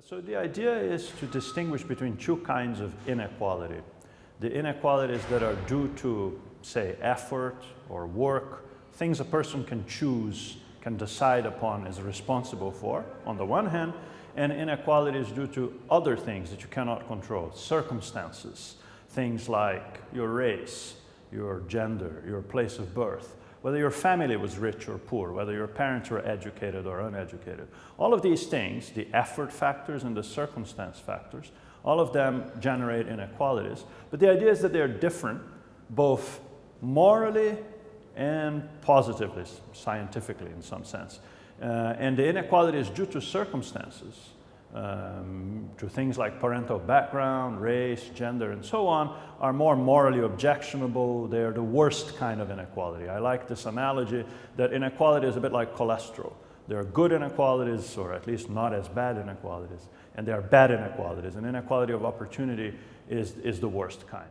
So the idea is to distinguish between two kinds of inequality. The inequalities that are due to, say, effort or work, things a person can choose, can decide upon, is responsible for, on the one hand, and inequalities due to other things that you cannot control, circumstances, things like your race, your gender, your place of birth, whether your family was rich or poor, whether your parents were educated or uneducated. All of these things, the effort factors and the circumstance factors, all of them generate inequalities. But the idea is that they're different, both morally and positively, scientifically in some sense. And the inequality is due to circumstances, to things like parental background, race, gender, and so on, are more morally objectionable. They're the worst kind of inequality. I like this analogy that inequality is a bit like cholesterol. There are good inequalities, or at least not as bad inequalities, and there are bad inequalities. And inequality of opportunity is the worst kind.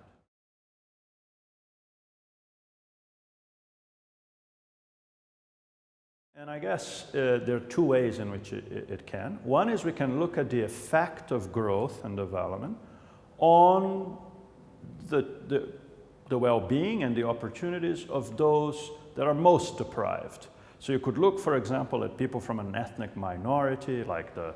And I guess there are two ways in which it can. One is we can look at the effect of growth and development on the well-being and the opportunities of those that are most deprived. So you could look, for example, at people from an ethnic minority, like the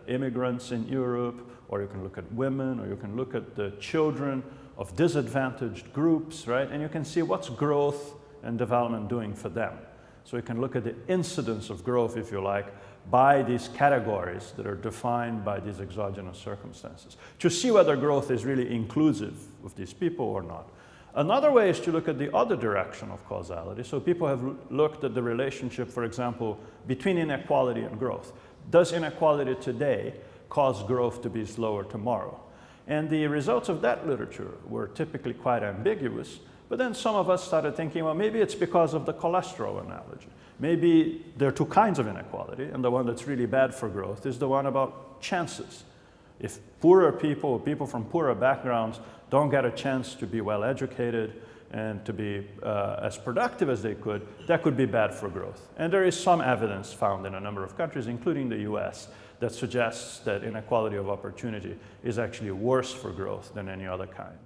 immigrants in Europe, or you can look at women, or you can look at the children of disadvantaged groups, right? And you can see what's growth and development doing for them. So you can look at the incidence of growth, if you like, by these categories that are defined by these exogenous circumstances, to see whether growth is really inclusive of these people or not. Another way is to look at the other direction of causality. So people have looked at the relationship, for example, between inequality and growth. Does inequality today cause growth to be slower tomorrow? And the results of that literature were typically quite ambiguous. But then some of us started thinking, well, maybe it's because of the cholesterol analogy. Maybe there are two kinds of inequality, and the one that's really bad for growth is the one about chances. If poorer people, or people from poorer backgrounds, don't get a chance to be well educated and to be as productive as they could, that could be bad for growth. And there is some evidence found in a number of countries, including the US, that suggests that inequality of opportunity is actually worse for growth than any other kind.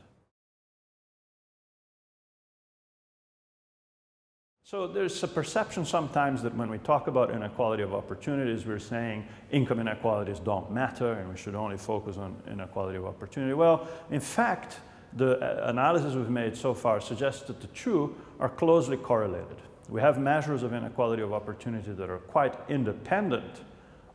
So there's a perception sometimes that when we talk about inequality of opportunities, we're saying income inequalities don't matter and we should only focus on inequality of opportunity. Well, in fact, the analysis we've made so far suggests that the two are closely correlated. We have measures of inequality of opportunity that are quite independent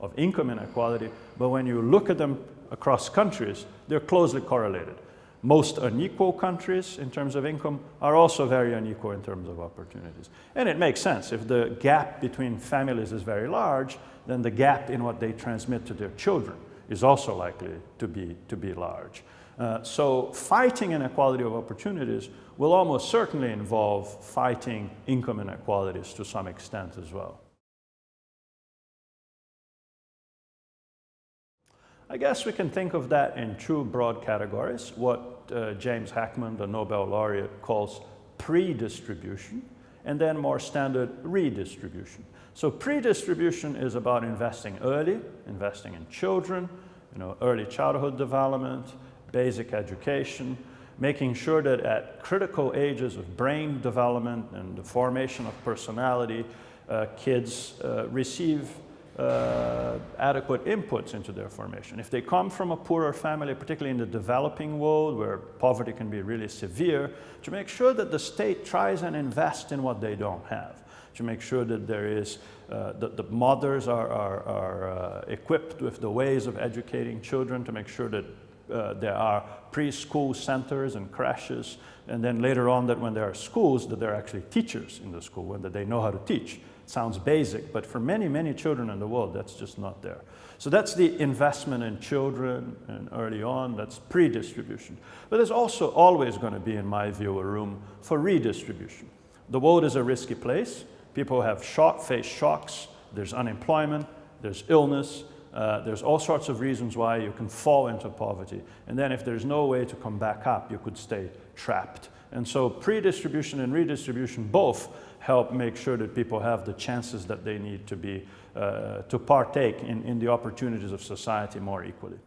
of income inequality, but when you look at them across countries, they're closely correlated. Most unequal countries in terms of income are also very unequal in terms of opportunities. And it makes sense. If the gap between families is very large, then the gap in what they transmit to their children is also likely to be large. So fighting inequality of opportunities will almost certainly involve fighting income inequalities to some extent as well. I guess we can think of that in two broad categories, what James Heckman, the Nobel laureate, calls predistribution, and then more standard redistribution. So predistribution is about investing early, investing in children, early childhood development, basic education, making sure that at critical ages of brain development and the formation of personality, kids receive adequate inputs into their formation. If they come from a poorer family, particularly in the developing world where poverty can be really severe, to make sure that the state tries and invests in what they don't have, to make sure that there is, the mothers are equipped with the ways of educating children, to make sure that there are preschool centers and creches, and then later on that when there are schools, that there are actually teachers in the school and that they know how to teach. Sounds basic, but for many, many children in the world, that's just not there. So that's the investment in children and early on, that's predistribution. But there's also always going to be, in my view, a room for redistribution. The world is a risky place. People have face shocks, there's unemployment, there's illness, there's all sorts of reasons why you can fall into poverty. And then if there's no way to come back up, you could stay trapped And so predistribution and redistribution both help make sure that people have the chances that they need to be, to partake in the opportunities of society more equally.